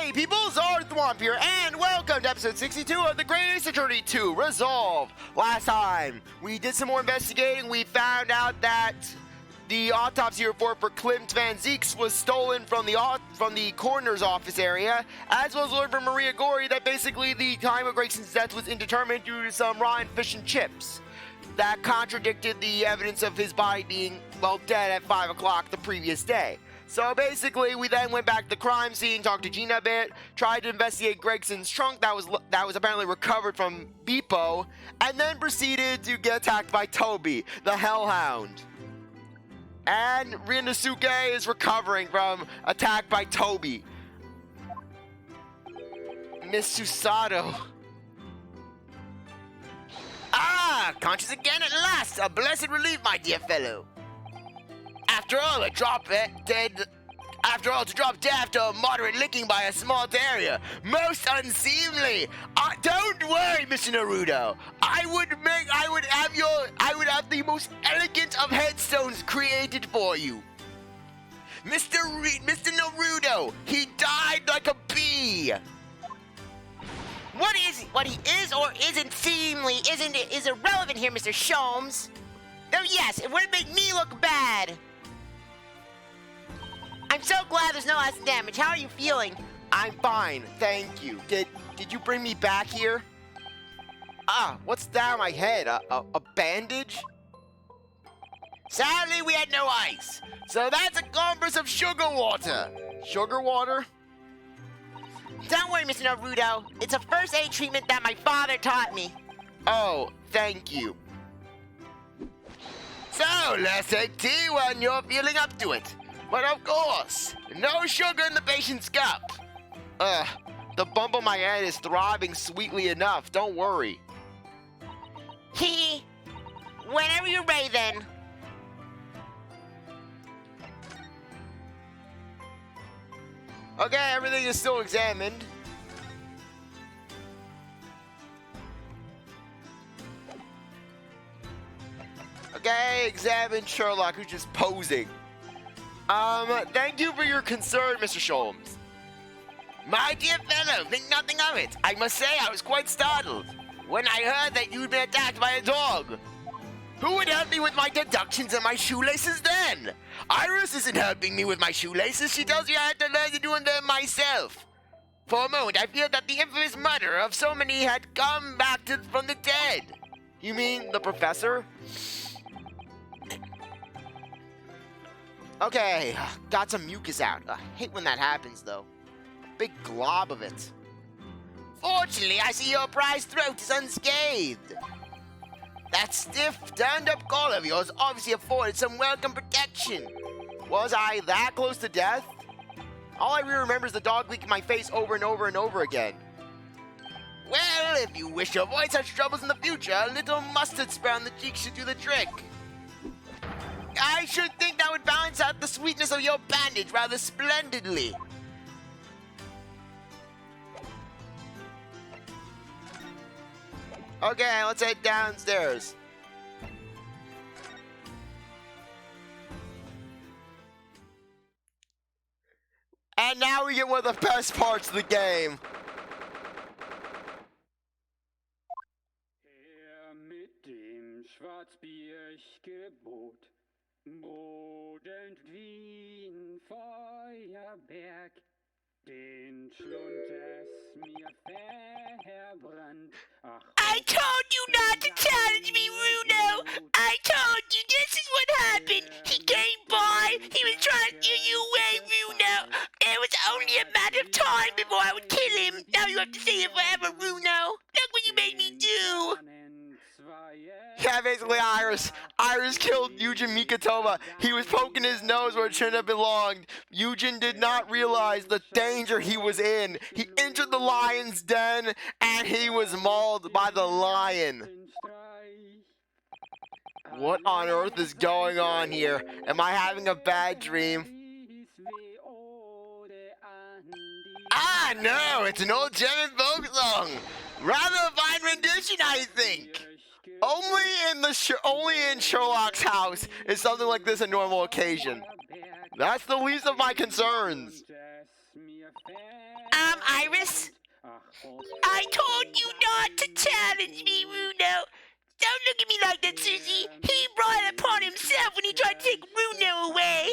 Hey people, CzarThwomp here, and welcome to episode 62 of the Greatest Attorney 2 Resolve. Last time, we did some more investigating. We found out that the autopsy report for Klimt Van Zieks was stolen from the coroner's office area, as well as learned from Maria Gori that basically the time of Gregson's death was indeterminate due to some rotten fish and chips. That contradicted the evidence of his body being, well, dead at 5 o'clock the previous day. So basically, we then went back to the crime scene, talked to Gina a bit, tried to investigate Gregson's trunk that was apparently recovered from Beepo, and then proceeded to get attacked by Toby, the Hellhound. And Ryuunosuke is recovering from attack by Toby. Miss Susato. Ah, conscious again at last! A blessed relief, my dear fellow. After all, to drop dead after a moderate licking by a small terrier. Most unseemly. Don't worry, Mr. Naruto. I would have the most elegant of headstones created for you. Mr. Naruto, he died like a bee. What he is or isn't seemly is irrelevant here, Mr. Sholmes. Though yes, it would make me look bad. I'm so glad there's no lasting damage. How are you feeling? I'm fine, thank you. Did you bring me back here? Ah, what's down my head? A bandage? Sadly, we had no ice. So that's a compass of sugar water. Sugar water? Don't worry, Mr. Naruto. It's a first aid treatment that my father taught me. Oh, thank you. So, let's take tea when you're feeling up to it. But of course, no sugar in the patient's cup. The bump on my head is throbbing sweetly enough, don't worry. Whenever you're ready then. Okay, everything is still examined. Okay, examine Sherlock, who's just posing. Thank you for your concern, Mr. Sholmes. My dear fellow, think nothing of it. I must say I was quite startled when I heard that you'd been attacked by a dog. Who would help me with my deductions and my shoelaces then? Iris isn't helping me with my shoelaces. She tells me I had to learn to do them myself. For a moment, I feared that the infamous murderer of so many had come back from the dead. You mean the professor? Okay, got some mucus out. I hate when that happens, though. A big glob of it. Fortunately, I see your prized throat is unscathed. That stiff, turned-up collar of yours obviously afforded some welcome protection. Was I that close to death? All I really remember is the dog licking my face over and over and over again. Well, if you wish to avoid such troubles in the future, a little mustard spray on the cheeks should do the trick. I should think that would balance out the sweetness of your bandage rather splendidly. Okay, let's head downstairs. And now we get one of the best parts of the game. Mit dem Schwarzbiergebot brodelt wie ein Feuerberg, den Schlund es mir verbrannt. I told you not to challenge me, Runo! I told you this is what happened! He came by, he was trying to steal you away, Runo! It was only a matter of time before I would kill him! Now you have to stay here forever, Runo! Look what you made me do! Yeah, basically Iris killed Yujin Mikatoma. He was poking his nose where it shouldn't have belonged. Yujin did not realize the danger he was in. He entered the lion's den and he was mauled by the lion. What on earth is going on here? Am I having a bad dream? Ah, no, it's an old German folk song. Rather a fine rendition, I think. Only in Sherlock's house is something like this a normal occasion. That's the least of my concerns. Iris? I told you not to challenge me, Ryuno. Don't look at me like that, Susie. He brought it upon himself when he tried to take Ryuno away.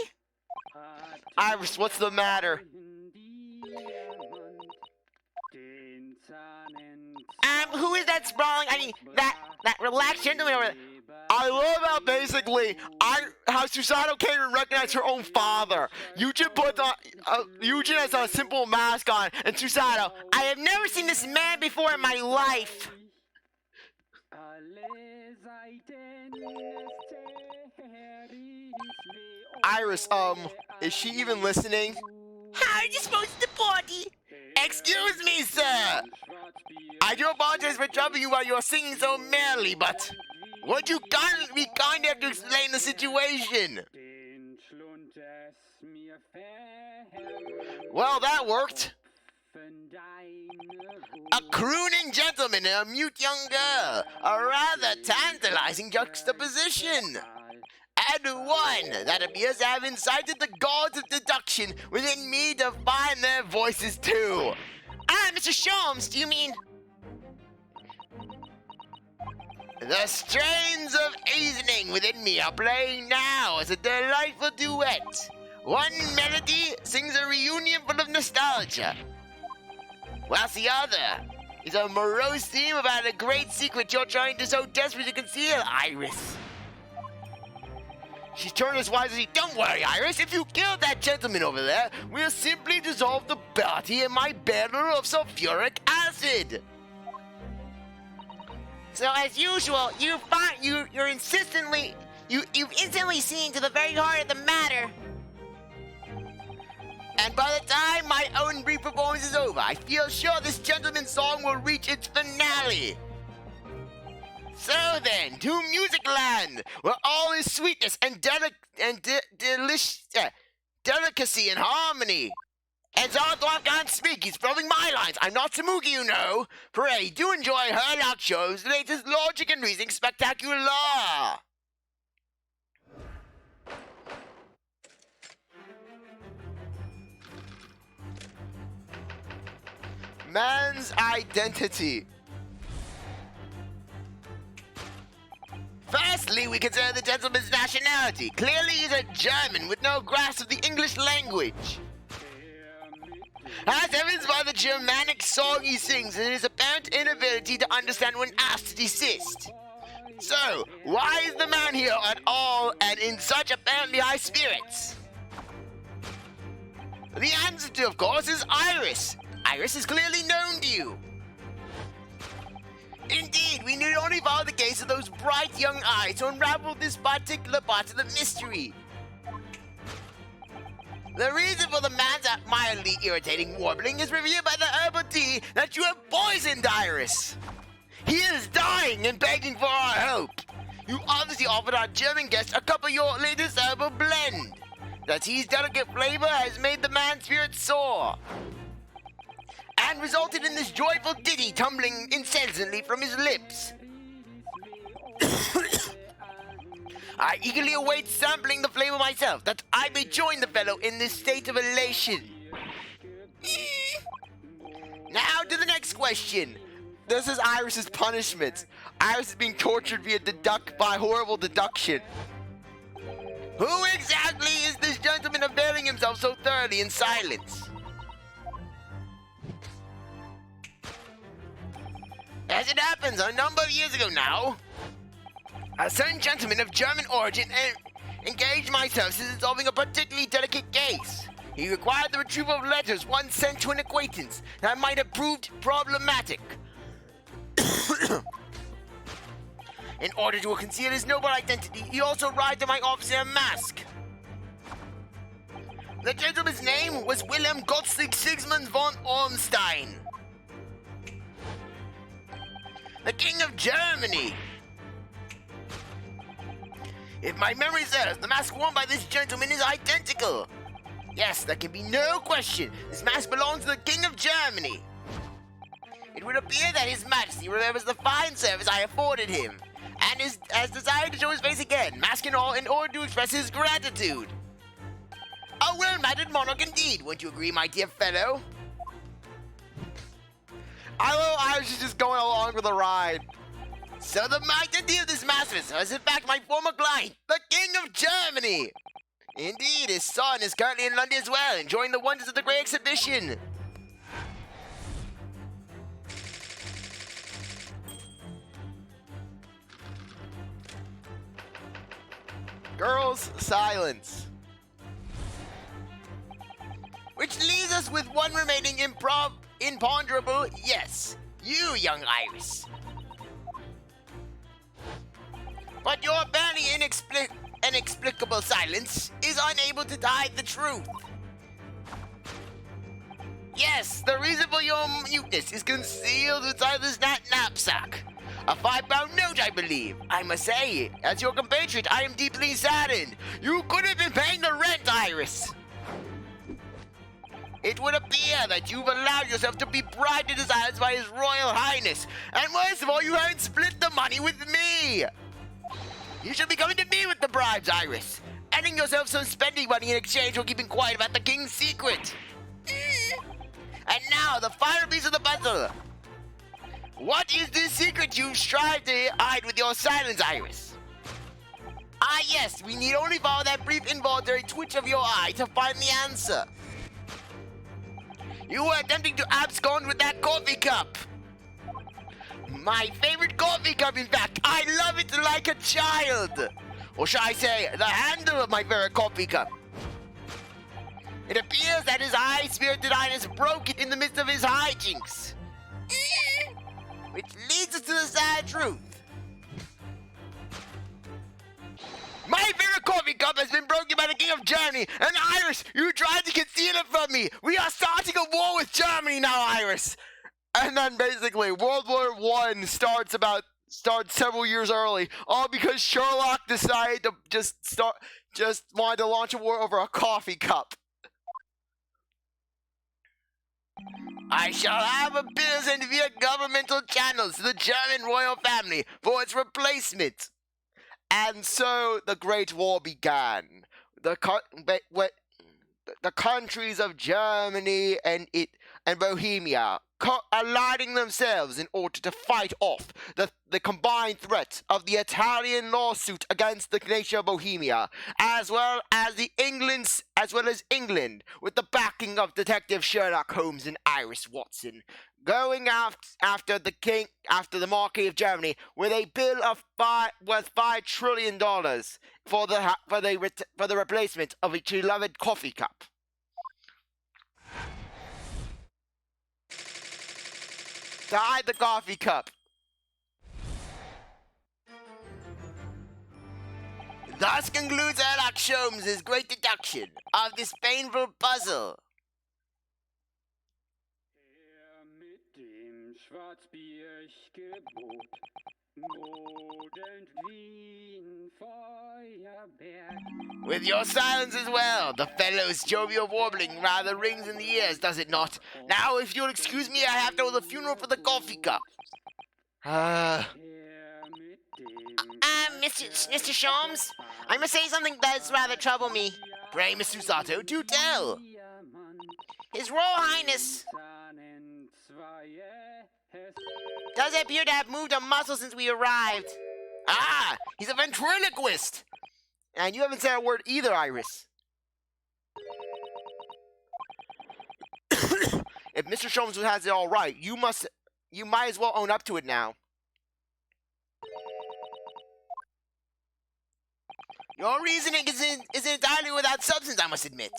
Iris, what's the matter? Who is that sprawling? I mean, that relaxed gentleman over there. I love how basically how Susato can't even recognize her own father. Yujin puts on Yujin has a simple mask on, and Susato, I have never seen this man before in my life. Iris, is she even listening? How are you supposed to party? Excuse me, sir. I do apologize for troubling you while you're singing so merrily, but would you kindly have to explain the situation? Well, that worked. A crooning gentleman and a mute young girl. A rather tantalizing juxtaposition. And one that appears to have incited the gods of deduction within me to find their voices too. Mr. Sholmes, do you mean? The strains of evening within me are playing now as a delightful duet. One melody sings a reunion full of nostalgia, whilst the other is a morose theme about a great secret you're trying to so desperately conceal, Iris. She turned as wisely. Don't worry, Iris. If you kill that gentleman over there, we'll simply dissolve the party in my barrel of sulfuric acid. So as usual, you've instantly seen to the very heart of the matter. And by the time my own brief performance is over, I feel sure this gentleman's song will reach its finale. So then, to Music Land, where all is sweetness and delicacy and harmony. And CzarThwomp can't speak, he's throwing my lines. I'm not Samuki, you know. Pray, do enjoy Sherlock Show's latest logic and reasoning spectacular. Man's identity. Firstly, we consider the gentleman's nationality. Clearly he's a German with no grasp of the English language. As evidenced by the Germanic song he sings and his apparent inability to understand when asked to desist. So, why is the man here at all and in such apparently high spirits? The answer to, of course, is Iris. Iris is clearly known to you. Indeed, we need only follow the gaze of those bright young eyes to unravel this particular part of the mystery. The reason for the man's mildly irritating warbling is revealed by the herbal tea that you have poisoned, Iris. He is dying and begging for our help. You obviously offered our German guest a cup of your latest herbal blend. The tea's delicate flavor has made the man's spirit soar and resulted in this joyful ditty tumbling incessantly from his lips. I eagerly await sampling the flavor myself, that I may join the fellow in this state of elation. Now to the next question. This is Iris's punishment. Iris is being tortured by horrible deduction. Who exactly is this gentleman availing himself so thoroughly in silence? As it happens, a number of years ago now, a certain gentleman of German origin engaged my services in solving a particularly delicate case. He required the retrieval of letters once sent to an acquaintance that might have proved problematic. In order to conceal his noble identity, he also arrived at my office in a mask. The gentleman's name was Wilhelm Gottlieb Sigismund von Ormstein, the King of Germany. If my memory serves, the mask worn by this gentleman is identical. Yes, there can be no question. This mask belongs to the King of Germany. It would appear that His Majesty remembers the fine service I afforded him, and has desired to show his face again, mask and all, in order to express his gratitude. A well-mannered monarch indeed, wouldn't you agree, my dear fellow? I love Irish is just going along with the ride. So the magnitude of this masterpiece was in fact my former client, the King of Germany. Indeed, his son is currently in London as well, enjoying the wonders of the Great Exhibition. Girls, silence. Which leaves us with one remaining imponderable yes. You, young Iris. But your apparently inexplicable silence is unable to hide the truth. Yes, the reason for your muteness is concealed inside this knapsack. A £5 note, I believe. I must say, as your compatriot, I am deeply saddened. You could have been paying the rent, Iris. It would appear that you've allowed yourself to be bribed to desires by His Royal Highness. And worst of all, you haven't split the money with me. You should be coming to me with the bribes, Iris. Earning yourself some spending money in exchange for keeping quiet about the king's secret. And now, the final piece of the puzzle. What is this secret you strive to hide with your silence, Iris? Ah, yes, we need only follow that brief involuntary twitch of your eye to find the answer. You were attempting to abscond with that coffee cup. My favorite coffee cup, in fact. I love it like a child. Or shall I say, the handle of my favorite coffee cup. It appears that his high-spirited highness broke it in the midst of his hijinks. Which leads us to the sad truth. My favorite coffee cup has been broken by the King of Germany, and Iris, you tried to conceal it from me. We are starting a war with Germany now, Iris. And then basically, World War I starts several years early, all because Sherlock decided to just wanted to launch a war over a coffee cup. I shall have a bill sent via governmental channels to the German royal family for its replacement. And so the Great War began. The countries of Germany and Bohemia aligning themselves in order to fight off the combined threat of the Italian lawsuit against the nation of Bohemia, as well as England, with the backing of Detective Sherlock Holmes and Iris Watson, going after the Marquis of Germany with a bill worth $5 trillion for the replacement of its beloved coffee cup. To hide the coffee cup. Thus concludes Sherlock Holmes' great deduction of this painful puzzle. Mit dem Schwarzbiergebot modern Wien Feuerberg. With your silence as well, the fellow's jovial warbling rather rings in the ears, does it not? Now, if you'll excuse me, I have to hold the funeral for the coffee cup. Mr. Sholmes, I must say something that does rather trouble me. Pray, Miss Susato, do tell. His Royal Highness does appear to have moved a muscle since we arrived. Ah, he's a ventriloquist. And you haven't said a word either, Iris. If Mr. Sholmes has it all right, you might as well own up to it now. Your reasoning is entirely without substance, I must admit.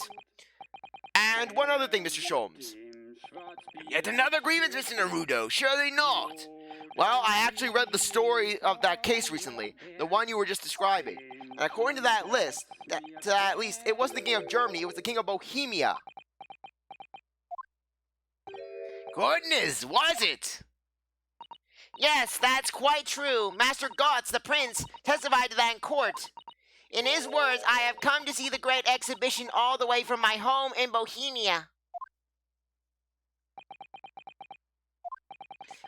And one other thing, Mr. Sholmes. Yet another grievance, Mr. Naruto. Surely not. Well, I actually read the story of that case recently, the one you were just describing. And according to that list, at least, it wasn't the King of Germany, it was the King of Bohemia. Goodness, was it? Yes, that's quite true. Master Gotz, the prince, testified to that in court. In his words, I have come to see the great exhibition all the way from my home in Bohemia.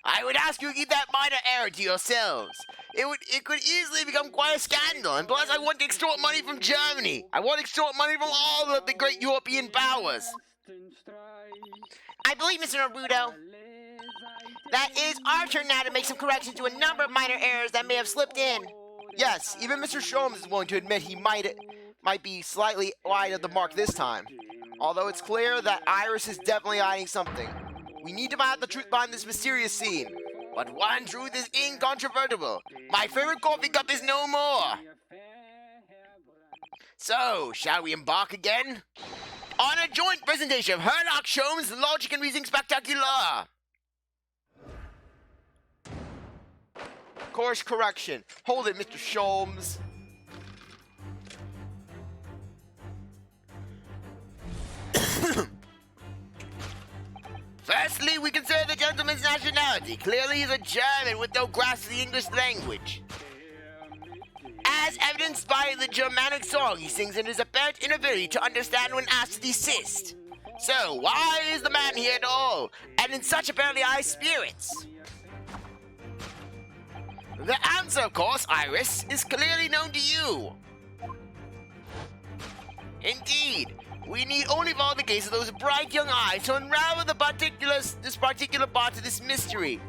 I would ask you to keep that minor error to yourselves. It could easily become quite a scandal, and plus I want to extort money from Germany. I want to extort money from all of the great European powers. I believe, Mr. Naruto, That is our turn now to make some corrections to a number of minor errors that may have slipped in. Yes, even Mr. Sholmes is willing to admit he might be slightly wide of the mark this time. Although it's clear that Iris is definitely hiding something. We need to find out the truth behind this mysterious scene. But one truth is incontrovertible. My favorite coffee cup is no more. So, shall we embark again? On a joint presentation of Sherlock Holmes' Logic and Reasoning Spectacular. Course correction. Hold it, Mr. Sholmes. Firstly, we consider the gentleman's nationality. Clearly, he's a German with no grasp of the English language. As evidenced by the Germanic song he sings and his apparent inability to understand when asked to desist. So, why is the man here at all, and in such apparently high spirits? The answer, of course, Iris, is clearly known to you. Indeed, we need only follow the gaze of those bright young eyes to unravel this particular part of this mystery.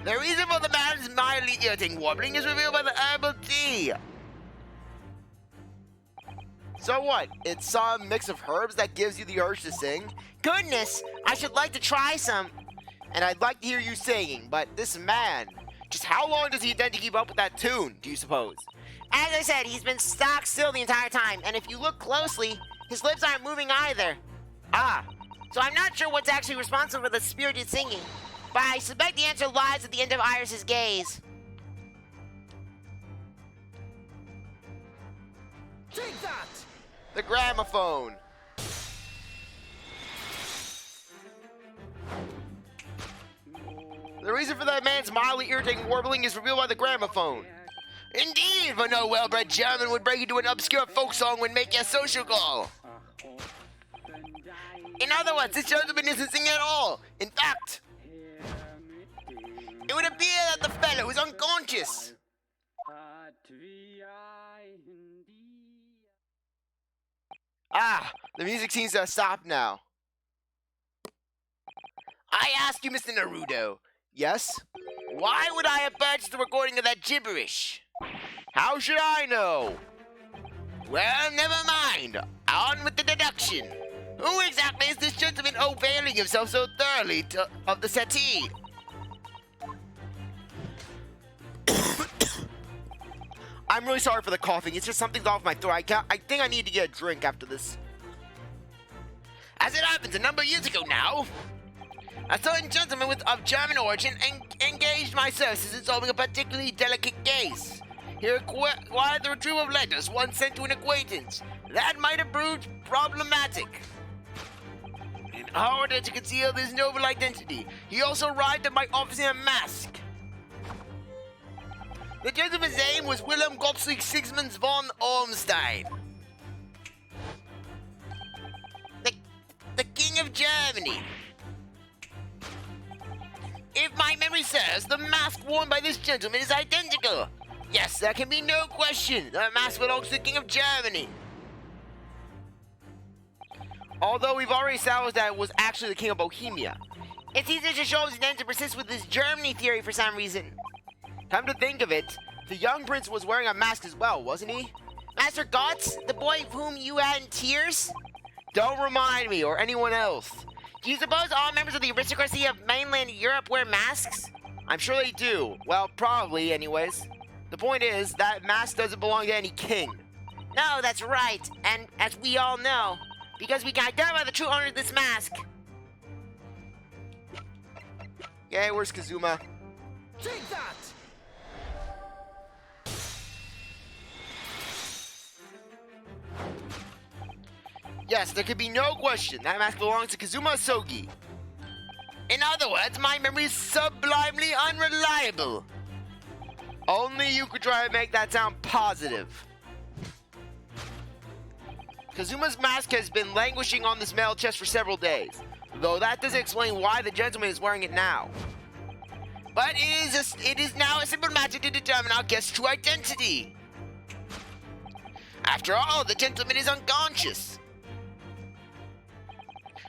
The reason for the man's mildly irritating warbling is revealed by the herbal tea. So what? It's some mix of herbs that gives you the urge to sing? Goodness, I should like to try some. And I'd like to hear you singing, but this man, just how long does he intend to keep up with that tune, do you suppose? As I said, he's been stock still the entire time, and if you look closely, his lips aren't moving either. Ah, So I'm not sure what's actually responsible for the spirited singing, but I suspect the answer lies at the end of Iris's gaze. take that! The gramophone. The reason for that man's mildly irritating warbling is revealed by the gramophone. Indeed, for no well-bred German would break into an obscure folk song when making a social call. In other words, this gentleman isn't singing at all. In fact, it would appear that the fellow is unconscious. Ah, the music seems to have stopped now. I ask you, Mr. Naruto. Yes? Why would I have purchased the recording of that gibberish? How should I know? Well, never mind. On with the deduction. Who exactly is this gentleman availing himself so thoroughly of the settee? I'm really sorry for the coughing. It's just something's off my throat. I think I need to get a drink after this. As it happens, a number of years ago now, a certain gentleman of German origin engaged my services in solving a particularly delicate case. He required the retrieval of letters once sent to an acquaintance. That might have proved problematic. In order to conceal this noble identity, he also arrived at my office in a mask. The gentleman's name was Wilhelm Gottfried Sigismund von Ormstein. The King of Germany. If my memory serves, the mask worn by this gentleman is identical. Yes, there can be no question. The mask belongs to the King of Germany. Although we've already established that it was actually the King of Bohemia. It's easier to show his intent to persist with his Germany theory for some reason. Come to think of it, the young prince was wearing a mask as well, wasn't he? Master Gotz, the boy whom you had in tears? Don't remind me, or anyone else. Do you suppose all members of the aristocracy of mainland Europe wear masks? I'm sure they do. Well, probably, anyways. The point is, that mask doesn't belong to any king. No, that's right. And as we all know, because we can identify the true owner of this mask. Okay, where's Kazuma? Take that! Yes, there could be no question. That mask belongs to Kazuma Sogi. In other words, my memory is sublimely unreliable. Only you could try to make that sound positive. Kazuma's mask has been languishing on this metal chest for several days, though that doesn't explain why the gentleman is wearing it now. But it is now a simple matter to determine our guest's true identity. After all, the gentleman is unconscious.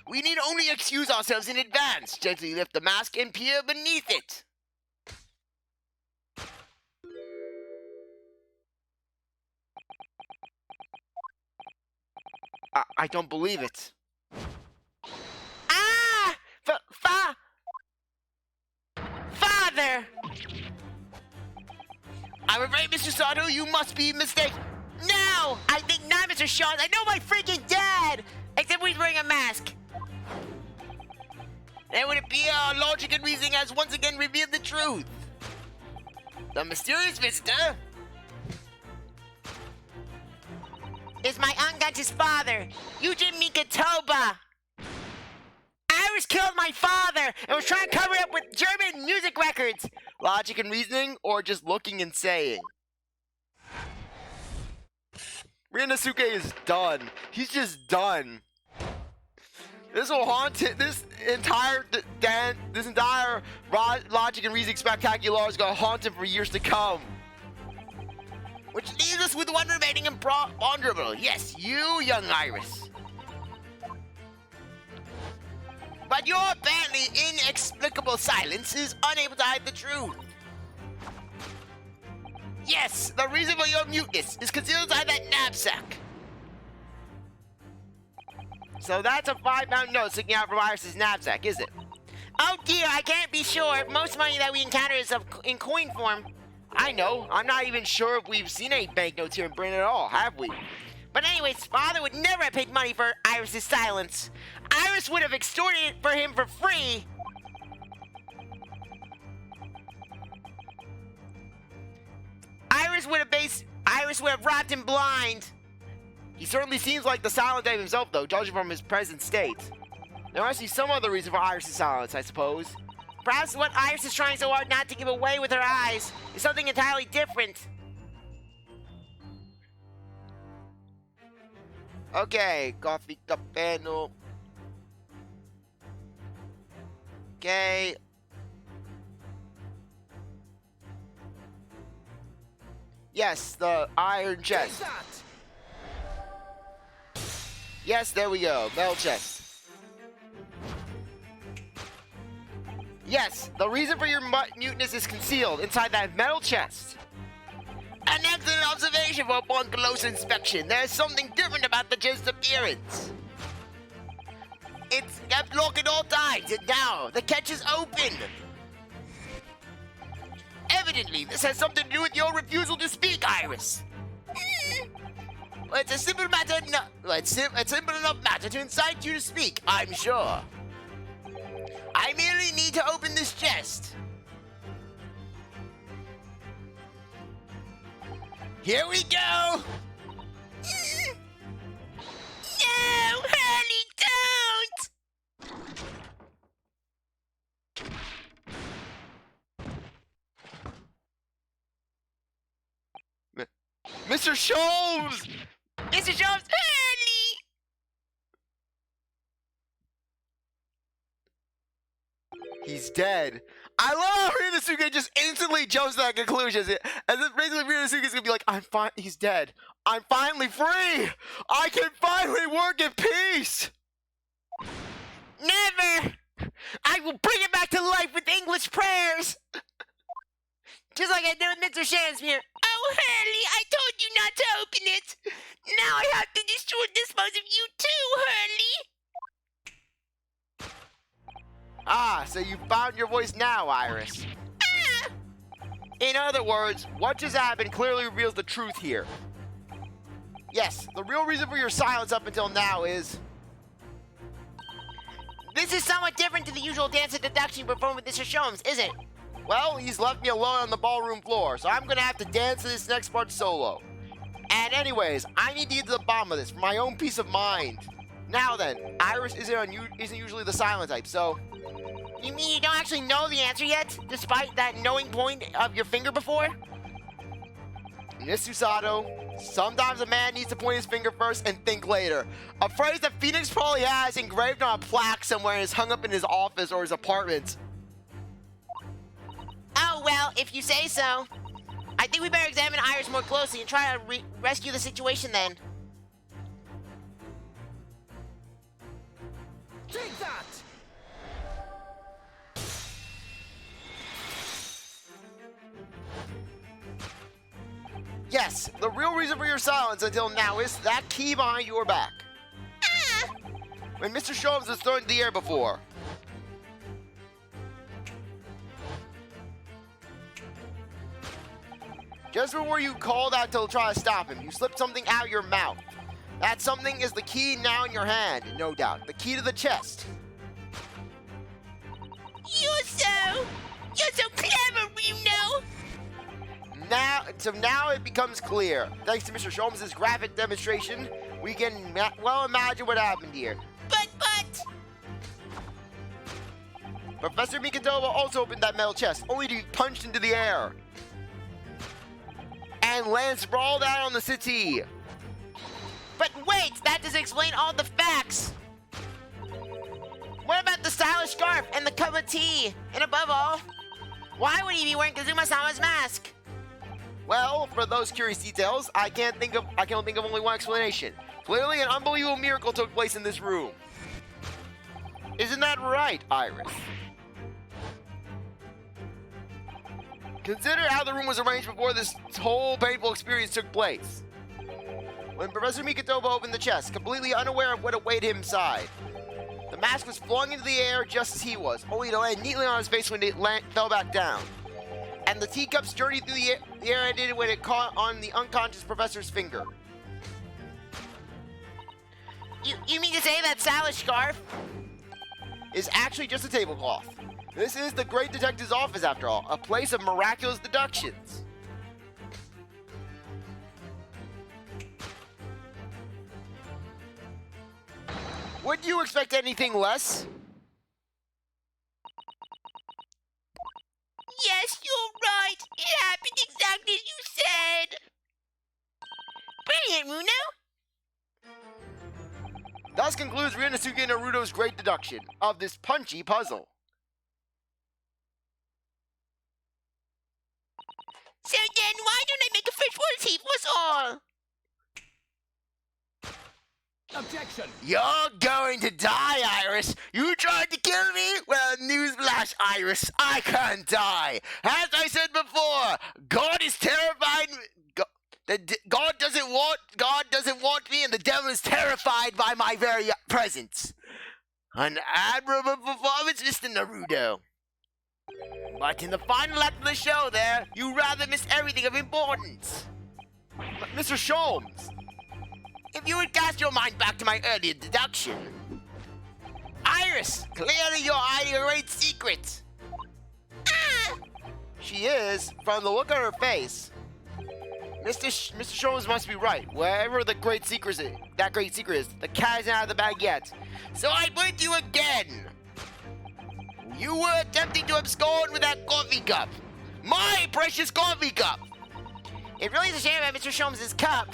We need only excuse ourselves in advance. Gently lift the mask and peer beneath it. I don't believe it. Ah! Father! I'm afraid, Mr. Sato, you must be mistaken. No! I think not, Mr. Shaws. I know my freaking dad! Except when he's wearing a mask. Then would it be logic and reasoning has once again revealed the truth? The mysterious visitor? Is my unconscious father, Yujin Mikatoba. Iris killed my father and was trying to cover it up with German music records. Logic and reasoning, or just looking and saying? Ryuunosuke is done. He's just done. This will haunt it. This entire logic and reasoning spectacular is gonna haunt him for years to come. Which leaves us with one remaining imponderable. Yes, you, young Iris. But your apparently inexplicable silence is unable to hide the truth. Yes, the reason for your muteness is concealed inside that knapsack. So that's a 5-pound note sticking out from Iris's knapsack, is it? Oh dear, I can't be sure. Most money that we encounter is in coin form. I know. I'm not even sure if we've seen any banknotes here in Britain at all, have we? But anyways, father would never have paid money for Iris's silence. Iris would have extorted it for him for free. Iris would have robbed him blind. He certainly seems like the silent type himself, though, judging from his present state. There must be some other reason for Iris' silence, I suppose. Perhaps what Iris is trying so hard not to give away with her eyes is something entirely different. Okay, coffee cup panel. Okay. Yes, the iron chest. Yes, there we go. Metal chest. Yes, the reason for your muteness is concealed inside that metal chest. An excellent observation for upon close inspection. There's something different about the chest's appearance. It's kept locked at all times, and now the catch is open. Evidently, this has something to do with your refusal to speak, Iris. Well, it's a simple matter. It's a simple enough matter to incite you to speak, I'm sure. I merely need to open this chest. Here we go. No, honey, don't! Mr. Sholmes! Mr. Jones, honey! He's dead. I love how Ryuunosuke just instantly jumps to that conclusion. As if basically Ryuunosuke's gonna be like, I'm fine, he's dead. I'm finally free! I can finally work in peace! Never! I will bring it back to life with English prayers! Just like I did with Mr. Shakespeare. Oh, Hurley, I told you not to open it! Now I have to dispose of you too, Hurley! Ah, so you found your voice now, Iris. Ah! In other words, what just happened clearly reveals the truth here. Yes, the real reason for your silence up until now is... This is somewhat different to the usual dance and deduction you perform with Mr. Sholmes, isn't it? Well, he's left me alone on the ballroom floor, so I'm gonna have to dance to this next part solo. And anyways, I need to get to the bottom of this for my own peace of mind. Now then, Iris isn't usually the silent type, so... You mean you don't actually know the answer yet, despite that knowing point of your finger before? Miss Susato, sometimes a man needs to point his finger first and think later. A phrase that Phoenix probably has engraved on a plaque somewhere and is hung up in his office or his apartment. Oh, well, if you say so. I think we better examine Iris more closely and try to rescue the situation then. Take that! Yes, the real reason for your silence until now is that key behind your back. When Mr. Sholmes was thrown into the air before. Just before you called out to try to stop him, you slipped something out of your mouth. That something is the key now in your hand, no doubt. The key to the chest. You're so clever, Ryuno. Now it becomes clear. Thanks to Mr. Sholmes' graphic demonstration, we can well imagine what happened here. But. Professor Mikotoba also opened that metal chest, only to be punched into the air. And land sprawled out on the settee. But wait, that doesn't explain all the facts. What about the stylish scarf and the cup of tea? And above all, why would he be wearing Kazuma-sama's mask? Well, for those curious details, I can think of only one explanation. Clearly, an unbelievable miracle took place in this room. Isn't that right, Iris? Consider how the room was arranged before this whole painful experience took place. When Professor Mikotoba opened the chest, completely unaware of what awaited him inside, the mask was flung into the air just as he was, only to land neatly on his face when it fell back down. And the teacup's journey through the air ended when it caught on the unconscious professor's finger. You mean to say that stylish scarf is actually just a tablecloth. This is the great detective's office, after all, a place of miraculous deductions. Would you expect anything less? Yes, you're right. It happened exactly as you said. Brilliant, Ryuno. Thus concludes Ryuunosuke Naruto's great deduction of this punchy puzzle. So then, why don't I make a fresh water tea for us all? Objection! You're going to die, Iris! You tried to kill me? Well, newsflash, Iris, I can't die! As I said before, God is terrified... God doesn't want me, and the devil is terrified by my very presence. An admirable performance, Mr. Naruto. But in the final act of the show there, you rather missed everything of importance. Mr. Sholmes, if you would cast your mind back to my earlier deduction. Iris, clearly you're hiding a great secret. She is, from the look on her face. Mr. Sholmes must be right. Wherever the great secret is, the cat isn't out of the bag yet. So I put you again. You were attempting to abscond with that coffee cup. My precious coffee cup. It really is a shame about Mr. Sholmes' cup.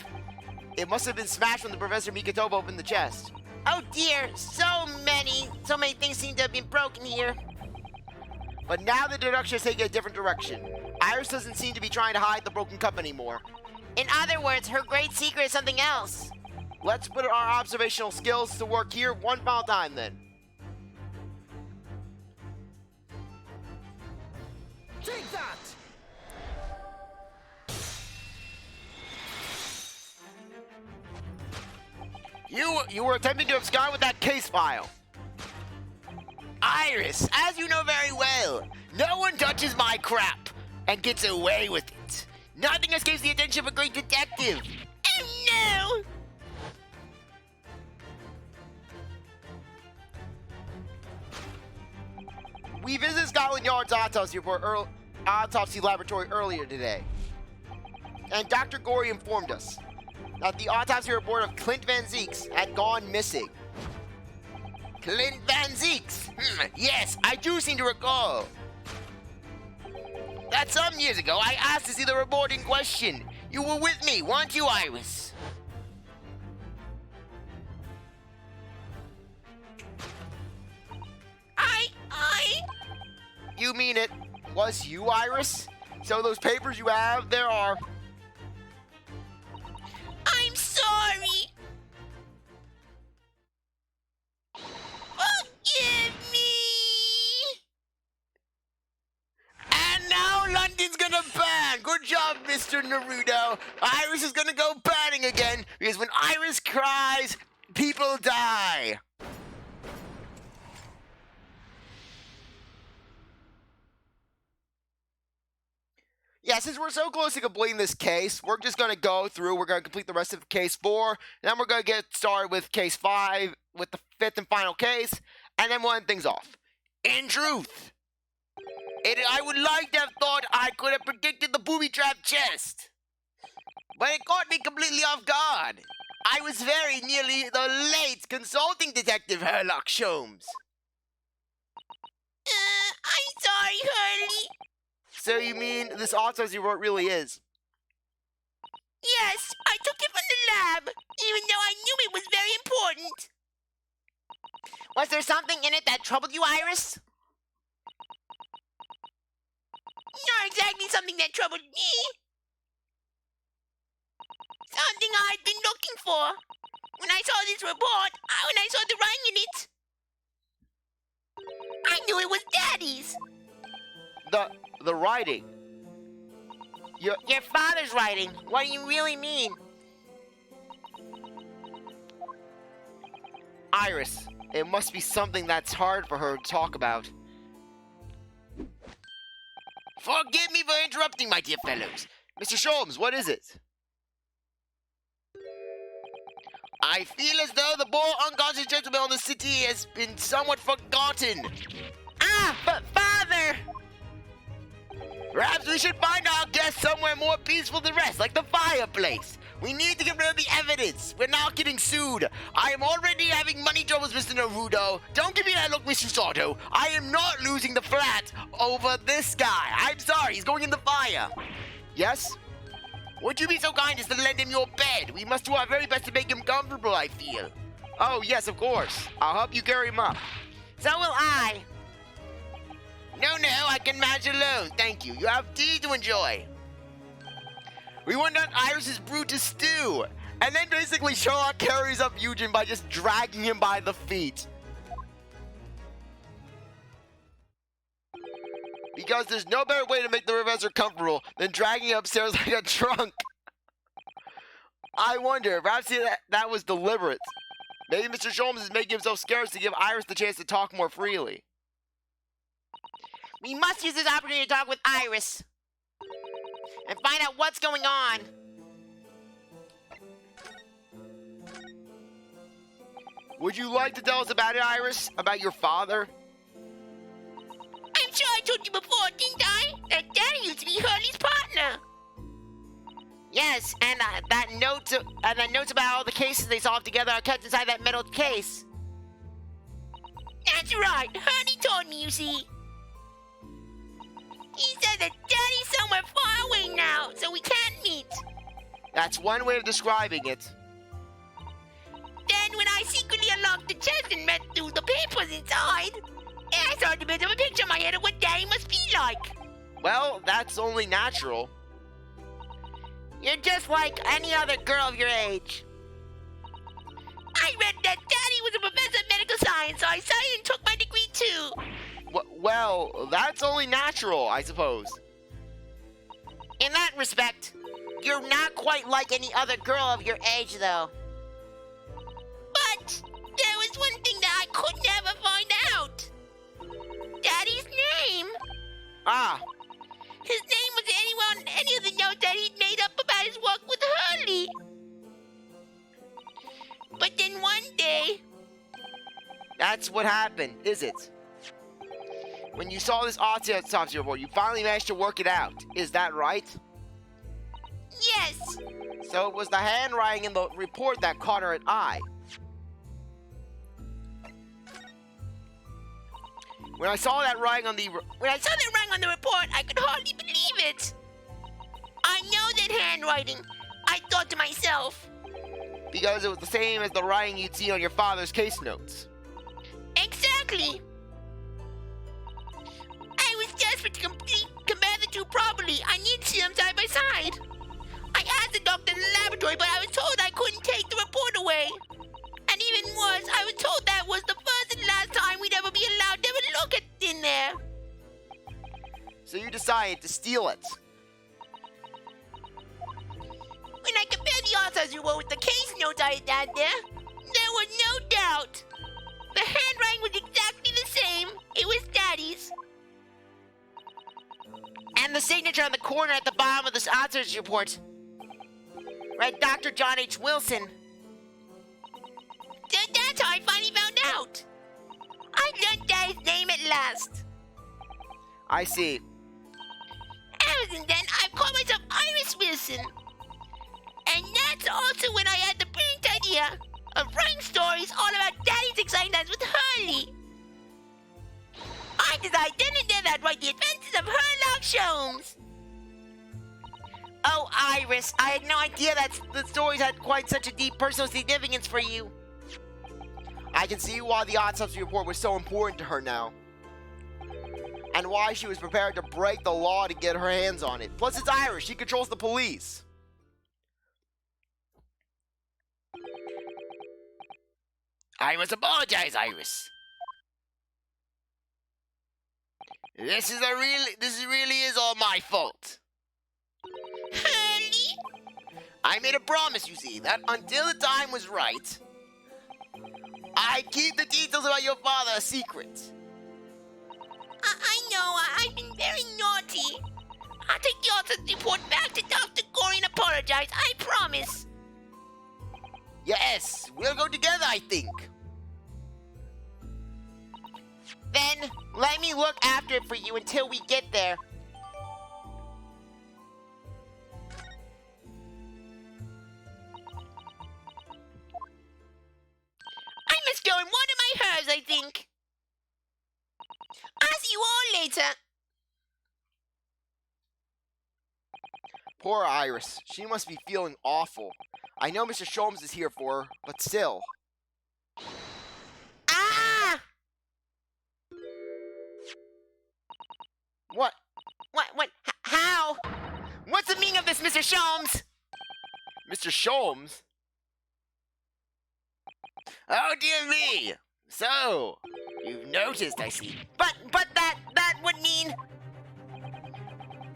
It must have been smashed when the Professor Mikotoba opened the chest. Oh dear, so many things seem to have been broken here. But now the deduction is taking a different direction. Iris doesn't seem to be trying to hide the broken cup anymore. In other words, her great secret is something else. Let's put our observational skills to work here one final time then. Take that! You were attempting to abscond with that case file. Iris, as you know very well, no one touches my crap and gets away with it. Nothing escapes the attention of a great detective. Oh no! We visited Scotland Yard's autopsy laboratory earlier today. And Dr. Gorey informed us that the autopsy report of Clint Van Zeeks had gone missing. Clint Van Zeeks? Yes, I do seem to recall. That some years ago, I asked to see the report in question. You were with me, weren't you, Iris? You mean it was you, Iris? So those papers you have, there are... I'm sorry. Oh Mr. Naruto. Iris is gonna go batting again, because when Iris cries, people die. Yeah, since we're so close to completing this case, we're just going to go through. We're going to complete the rest of case 4. And then we're going to get started with case 5, with the 5th and final case. And then we'll end things off. In truth, I would like to have thought I could have predicted the booby-trapped chest. But it caught me completely off guard. I was very nearly the late consulting detective Sherlock Holmes. I'm sorry, Hurley. So you mean this autopsy report really is? Yes, I took it from the lab, even though I knew it was very important. Was there something in it that troubled you, Iris? Not exactly something that troubled me. Something I'd been looking for. When I saw this report, when I saw the writing in it, I knew it was Daddy's. The writing? Your father's writing. What do you really mean? Iris, it must be something that's hard for her to talk about. Forgive me for interrupting, my dear fellows. Mr. Holmes, what is it? I feel as though the poor unconscious gentleman of the city has been somewhat forgotten. But Father! Perhaps we should find our guest somewhere more peaceful than the rest, like the fireplace. We need to get rid of the evidence. We're not getting sued. I am already having money troubles, Mr. Naruto. Don't give me that look, Mr. Susato. I am not losing the flat over this guy. I'm sorry, he's going in the fire. Yes? Would you be so kind as to lend him your bed? We must do our very best to make him comfortable, I feel. Oh, yes, of course. I'll help you carry him up. So will I. No, I can manage alone. Thank you. You have tea to enjoy. We want not Iris's brew to stew. And then basically Sherlock carries up Yujin by just dragging him by the feet. Because there's no better way to make the professor comfortable than dragging him upstairs like a trunk. I wonder, perhaps that was deliberate. Maybe Mr. Holmes is making himself scarce to give Iris the chance to talk more freely. We must use this opportunity to talk with Iris and find out what's going on. Would you like to tell us about it, Iris? About your father? I'm sure I told you before, didn't I? That Daddy used to be Hurley's partner. Yes, and that notes about all the cases they solved together are kept inside that metal case. That's right. Hurley told me, you see. He said that Daddy's somewhere far away now, so we can't meet. That's one way of describing it. Then when I secretly unlocked the chest and read through the papers inside, I started to build up a picture in my head of what Daddy must be like. Well, that's only natural. You're just like any other girl of your age. I read that Daddy was a professor of medical science, so I studied and took my degree too. Well, that's only natural, I suppose. In that respect, you're not quite like any other girl of your age, though. But there was one thing that I could never find out. Daddy's name. Ah. His name was any of the notes that he'd made up about his work with Hurley. But then one day... That's what happened, is it? When you saw this autopsy report, you finally managed to work it out. Is that right? Yes. So it was the handwriting in the report that caught her eye. When I saw that writing on the report, I could hardly believe it. I know that handwriting. I thought to myself. Because it was the same as the writing you'd see on your father's case notes. Exactly. I was desperate to compare the two properly. I needed to see them side by side. I asked the doctor in the laboratory, but I was told I couldn't take the report away. And even worse, I was told that was the first and last time we'd ever be allowed to ever look at in there. So you decided to steal it. authors who wrote the case notes I had down there. There was no doubt. The handwriting was exactly the same. It was Daddy's. And the signature on the corner at the bottom of this autopsy report. Right, Dr. John H. Wilson. That's how I finally found out. I learned Daddy's name at last. I see. Ever since then, I've called myself Iris Wilson. And that's also when I had the brilliant idea of writing stories all about Daddy's exciting times with Hurley. I decided then and there that I'd write the adventures of Sherlock Holmes. Oh, Iris, I had no idea that the stories had quite such a deep personal significance for you. I can see why the autopsy report was so important to her now. And why she was prepared to break the law to get her hands on it. Plus, it's Iris. She controls the police. I must apologize, Iris. This really is all my fault. Hurley? I made a promise, you see, that until the time was right, I'd keep the details about your father a secret. I know, I've been very naughty. I'll take the author's report back to Dr. Gory and apologize, I promise. Yes, we'll go together, I think. Then, let me look after it for you until we get there. I must go and water my herbs, I think. I'll see you all later. Poor Iris. She must be feeling awful. I know Mr. Sholmes is here for her, but still. Ah! What? How? What's the meaning of this, Mr. Sholmes? Mr. Sholmes? Oh, dear me. So, you've noticed, I see. But that would mean...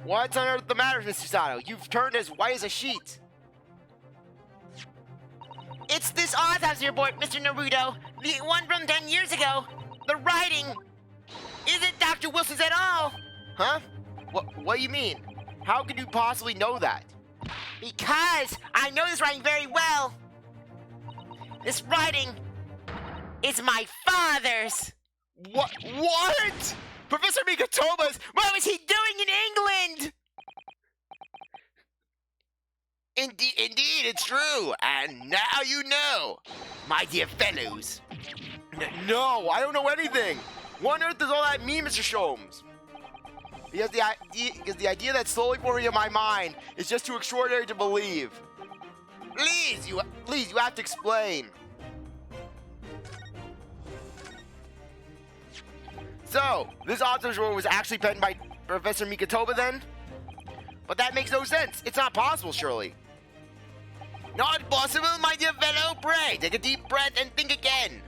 What's on earth the matter, Mr. Susato? You've turned as white as a sheet. It's this autopsy report, Mr. Naruto. The one from 10 years ago. The writing isn't Dr. Wilson's at all. Huh? What do you mean? How could you possibly know that? Because I know this writing very well. This writing is my father's. What? Professor Mikatoma's? What was he doing in England? Indeed, it's true. And now you know, my dear fellows. No, I don't know anything. What on earth does all that mean, Mr. Sholmes? Because the idea that's slowly forming in my mind is just too extraordinary to believe. Please, you have to explain. So, this autopsy report was actually penned by Professor Mikatoba then? But that makes no sense. It's not possible, surely. Not possible, my dear fellow. Pray, take a deep breath and think again.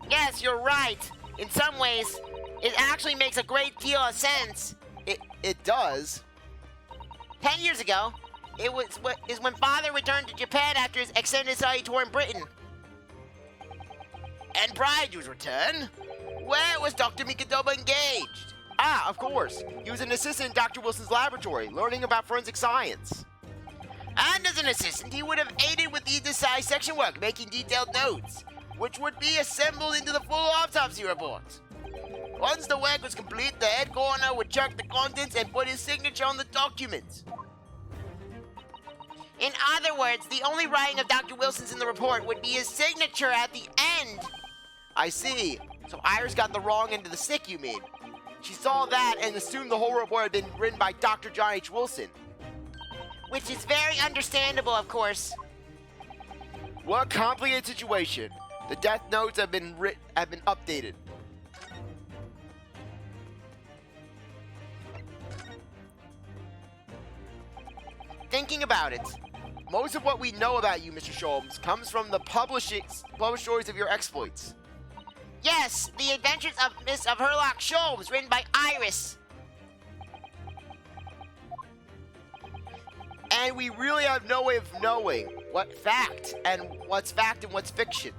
Yes, you're right. In some ways, it actually makes a great deal of sense. It does. 10 years ago, is when Father returned to Japan after his extended study tour in Britain. And prior to his return, where was Dr. Mikatoba engaged? Ah, of course. He was an assistant in Dr. Wilson's laboratory, learning about forensic science. And as an assistant, he would have aided with the dissection work, making detailed notes, which would be assembled into the full autopsy report. Once the work was complete, the head coroner would check the contents and put his signature on the document. In other words, the only writing of Dr. Wilson's in the report would be his signature at the end. I see. So Iris got the wrong end of the stick, you mean? She saw that and assumed the whole report had been written by Dr. John H. Wilson. Which is very understandable, of course. What a complicated situation. The death notes have been updated. Thinking about it, most of what we know about you, Mr. Sholmes, comes from the published stories of your exploits. Yes, the adventures of Miss of Sherlock Holmes, written by Iris. And we really have no way of knowing what's fact and what's fiction.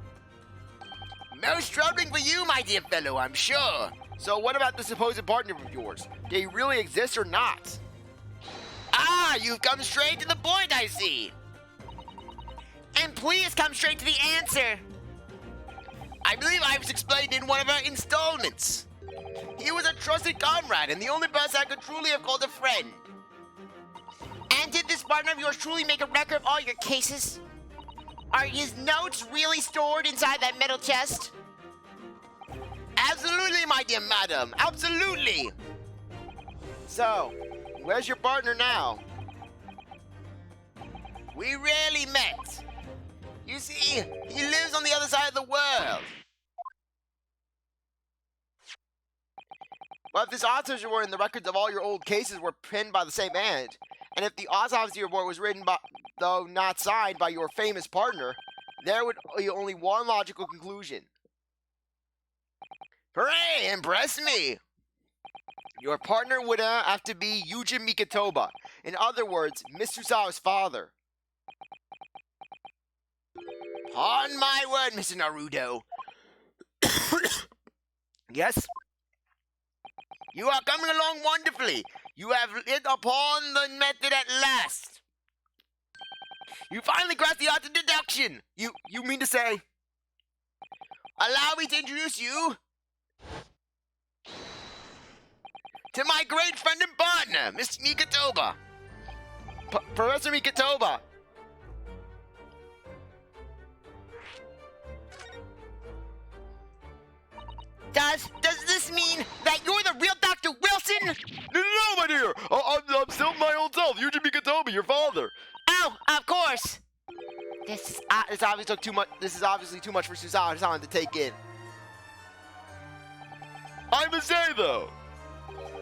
Most troubling for you, my dear fellow, I'm sure. So what about the supposed partner of yours? Do they really exist or not? Ah, you've come straight to the point, I see. And please come straight to the answer. I believe I was explained in one of our installments. He was a trusted comrade and the only person I could truly have called a friend. And did this partner of yours truly make a record of all your cases? Are his notes really stored inside that metal chest? Absolutely, my dear madam. Absolutely. So, where's your partner now? We rarely met. You see, he lives on the other side of the world. Well, if this autopsy report and the records of all your old cases were penned by the same hand, and if the autopsy report was written by, though not signed by your famous partner, there would be only one logical conclusion. Hooray, impress me. Your partner would have to be Yujin Mikitoba. In other words, Mr. Susato's father. On my word, Mr. Naruto. Yes? You are coming along wonderfully. You have hit upon the method at last. You finally grasped the art of deduction. You mean to say? Allow me to introduce you to my great friend and partner, Miss Mikitoba. Professor Mikitoba. Does this mean that you're the real Dr. Wilson? No, my dear. I'm still my old self. Yujin Mikitoba, your father. Oh, of course. This obviously took too much. This is obviously too much for Susato to take in. I must say, though,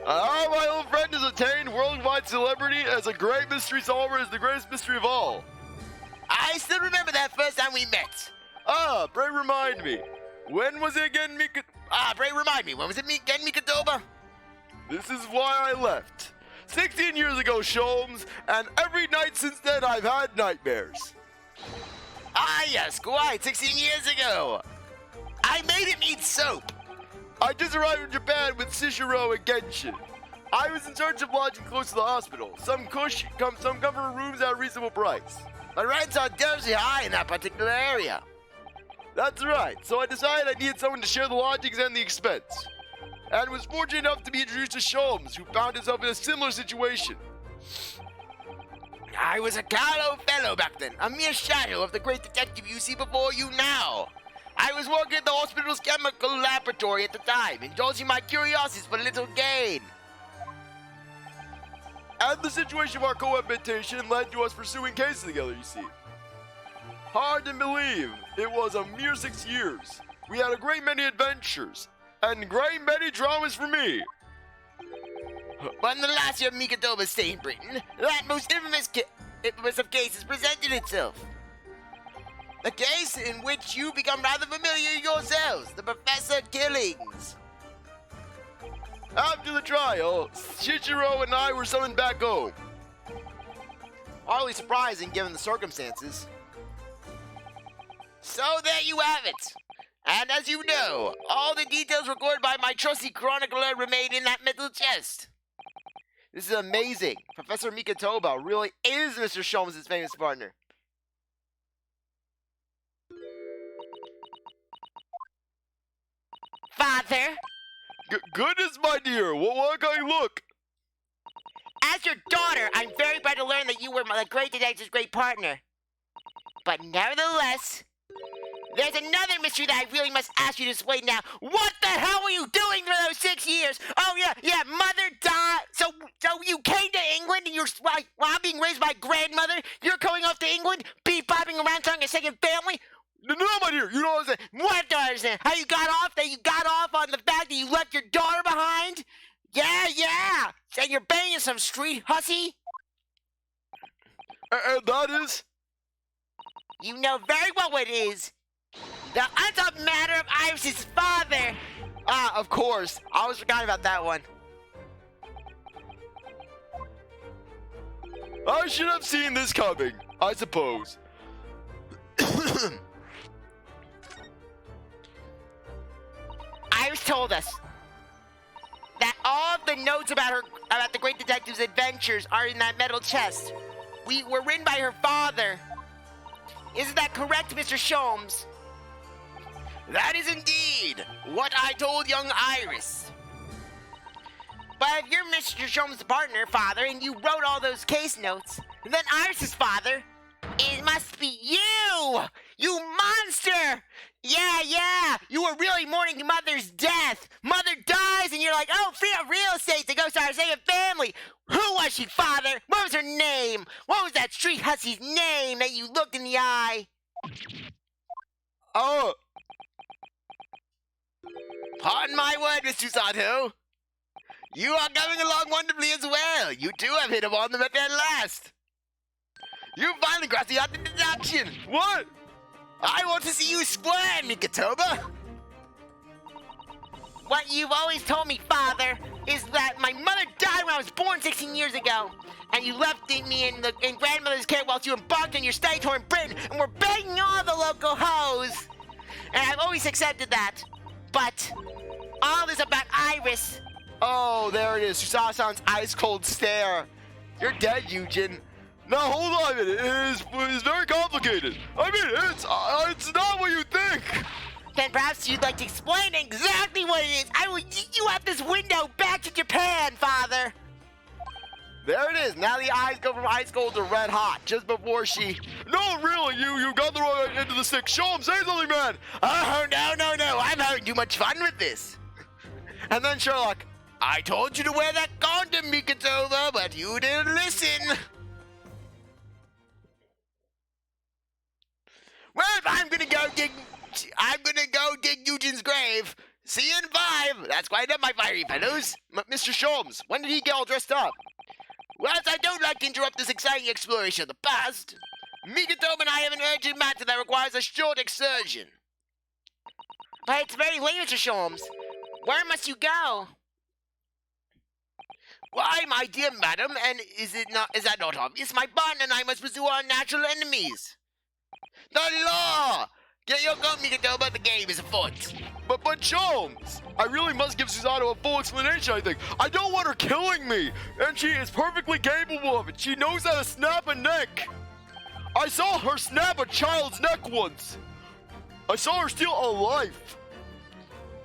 how my old friend has attained worldwide celebrity as a great mystery solver is the greatest mystery of all. I still remember that first time we met. Pray remind me. When was it again, pray remind me. When was it again, Mikitoba? This is why I left. 16 years ago, Sholmes, and every night since then I've had nightmares. Ah, yes, quite. 16 years ago. I made him eat soap. I just arrived in Japan with Shishiro and Genshin. I was in charge of lodging close to the hospital. Some comfort rooms at a reasonable price. The rents are dangerously high in that particular area. That's right. So I decided I needed someone to share the lodgings and the expense. And was fortunate enough to be introduced to Sholmes, who found himself in a similar situation. I was a callow fellow back then, a mere shadow of the great detective you see before you now. I was working at the hospital's chemical laboratory at the time, indulging my curiosities for little gain. And the situation of our cohabitation led to us pursuing cases together, you see. Hard to believe, it was a mere 6 years. We had a great many adventures, and a great many dramas for me. But in the last year of Mikitoba's stay in Britain, that most infamous of cases presented itself. A case in which you become rather familiar yourselves, the Professor killings. After the trial, Shichiro and I were summoned back home. Hardly surprising given the circumstances. So there you have it. And as you know, all the details recorded by my trusty chronicler remain in that metal chest. This is amazing. Professor Mikitoba really is Mr. Sholmes' famous partner. Father? Goodness, my dear, what can you look? As your daughter, I'm very proud to learn that you were my great detective's great partner. But nevertheless, there's another mystery that I really must ask you to explain now. What the hell were you doing for those 6 years? Oh, yeah, mother died. So you came to England and while I'm being raised by grandmother, you're going off to England, bebopping around trying a second family? No, my dear, you don't understand. What do I understand? How you got off? That you got off on the fact that you left your daughter behind? Yeah. And you're banging some street hussy? And that is? You know very well what it is. The unsolved matter of Iris's father. Of course. I always forgot about that one. I should have seen this coming, I suppose. Iris told us that all of the notes about the great detective's adventures are in that metal chest. Were written by her father. Isn't that correct, Mr. Sholmes? That is indeed what I told young Iris. But if you're Mr. Sholmes' partner, father, and you wrote all those case notes, then Iris' father, it must be you! You monster! Yeah, you were really mourning your mother's death. Mother dies, and you're like, oh, free up real estate to go start a second family. Who was she, father? What was her name? What was that street hussy's name that you looked in the eye? Oh. Pardon my word, Mr. Susato. You are coming along wonderfully as well. You too have hit upon them at their last. You finally crossed the art of deduction. What? I want to see you square, Mikatoba. What you've always told me, father, is that my mother died when I was born 16 years ago. And you left me in grandmother's care whilst you embarked on your study tour in Britain and were begging all the local hoes. And I've always accepted that. But all this about Iris. Oh, there it is. Susato-san's ice-cold stare. You're dead, Yujin. Now, hold on a minute. It is very complicated. I mean, it's not what you think. Then perhaps you'd like to explain exactly what it is. I will get you out this window back to Japan, father. There it is. Now the eyes go from ice cold to red hot just before she... No, really, you got the wrong end of the stick. Show him, say something, man. Oh, no. I'm having too much fun with this. And then Sherlock, I told you to wear that condom, Mikatoba, but you didn't listen. Well, I'm gonna go dig Yujin's grave. See you in 5. That's quite enough, my fiery fellows. Mr. Sholmes, when did he get all dressed up? Well, I don't like to interrupt this exciting exploration of the past. Mikatoba and I have an urgent matter that requires a short excursion. But it's very late, Mr. Sholmes. Where must you go? Why, my dear madam, and is that not obvious? My partner and I must pursue our natural enemies. The law! Get your gun, Mikatoba, the game is afoot. But Sholmes, I really must give Susato a full explanation, I think. I don't want her killing me, and she is perfectly capable of it. She knows how to snap a neck. I saw her snap a child's neck once. I saw her steal a life.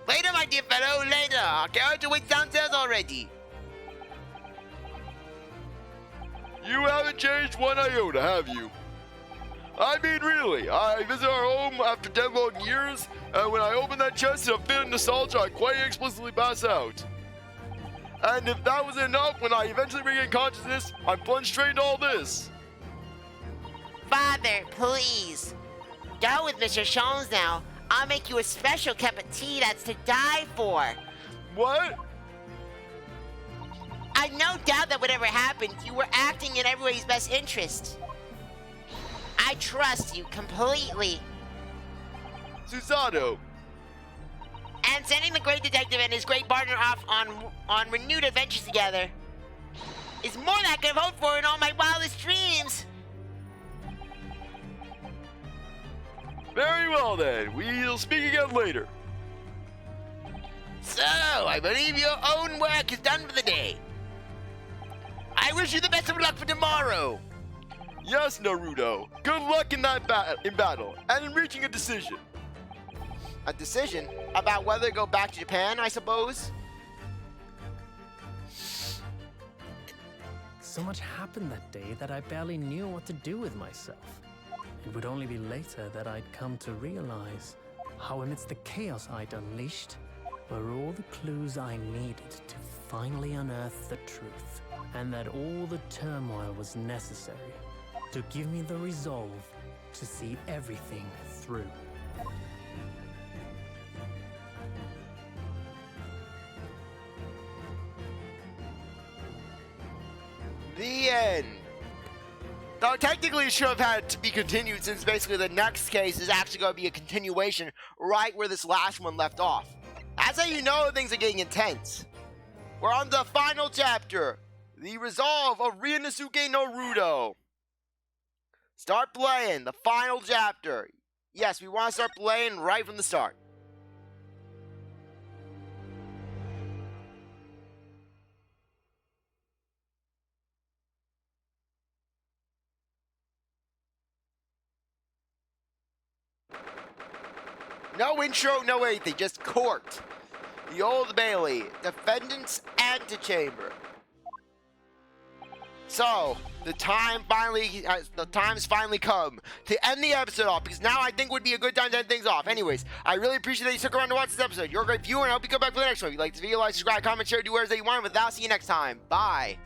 Later, my dear fellow, later. Our carriage awaits downstairs already. You haven't changed one iota, have you? I mean, really, I visit our home after 10 long years, and when I open that chest in a fit of nostalgia, I quite explicitly pass out. And if that was enough, when I eventually regain consciousness, I'm plunged straight into all this. Father, please. Go with Mr. Sholmes now. I'll make you a special cup of tea that's to die for. What? I no doubt that whatever happened, you were acting in everybody's best interest. I trust you completely. Susato. And sending the great detective and his great partner off on renewed adventures together is more than I could have hoped for in all my wildest dreams. Very well then, we'll speak again later. So, I believe your own work is done for the day. I wish you the best of luck for tomorrow. Yes, Naruto. Good luck in that battle, and in reaching a decision. A decision? About whether to go back to Japan, I suppose? So much happened that day that I barely knew what to do with myself. It would only be later that I'd come to realize how amidst the chaos I'd unleashed were all the clues I needed to finally unearth the truth, and that all the turmoil was necessary to give me the resolve to see everything through. The end. Though technically it should have had to be continued, since basically the next case is actually going to be a continuation right where this last one left off. That's how you know things are getting intense. We're on the final chapter. The resolve of Ryuunosuke Naruto. Start playing the final chapter. Yes, we want to start playing right from the start. No intro, no anything, just court. The Old Bailey, defendant's antechamber. So, the time's finally come to end the episode off, because now I think would be a good time to end things off. Anyways, I really appreciate that you stuck around to watch this episode. You're a great viewer, and I hope you come back for the next one. If you like this video, like, subscribe, comment, share, do whatever that you want. With that, I'll see you next time. Bye.